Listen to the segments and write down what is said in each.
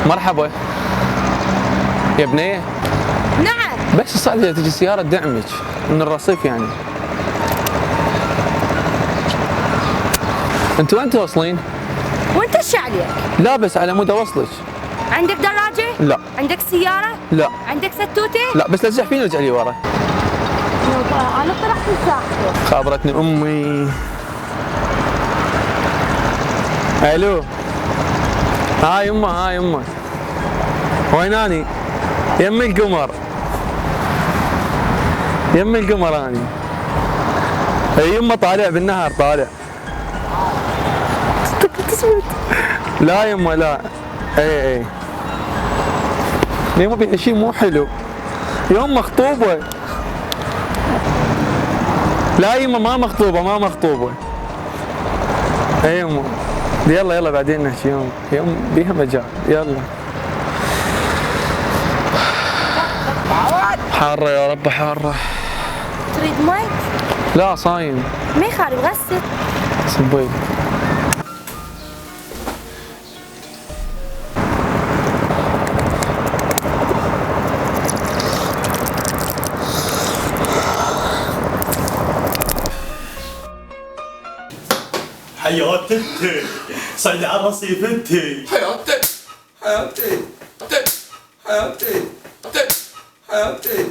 مرحبا يا بنية. نعم. بس الصعدة تجي سيارة تدعمك من الرصيف يعني. انتوا وين توصلين؟ وانت ايش عليك؟ لا بس على مود اوصلك. عندك دراجة؟ لا. عندك سيارة؟ لا. عندك ستوتة؟ لا بس لا تزحفين ارجع لي ورا. انا طرحت مساحته. خابرتني امي. الو. هاي يمه هاي يمه. ويناني؟ يم القمر. يم القمر اني. اي يمه طالع بالنهر طالع. لا يمه لا. اي يمه في شيء مو حلو. يوم مخطوبة. لا يمه ما مخطوبة ما مخطوبة. اي يمه. يلا بعدين نحكي يوم بيها مجال. يلا. حارة يا رب حارة. تريد مي؟ لا صايم. ما يخالف غسل. صبي. حياتي صعدي على الرصيف انتي. حياتي حياتي حياتي حياتي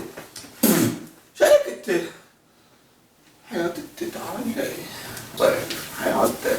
شايفك انت؟ حياتي تعالي طيب حياتي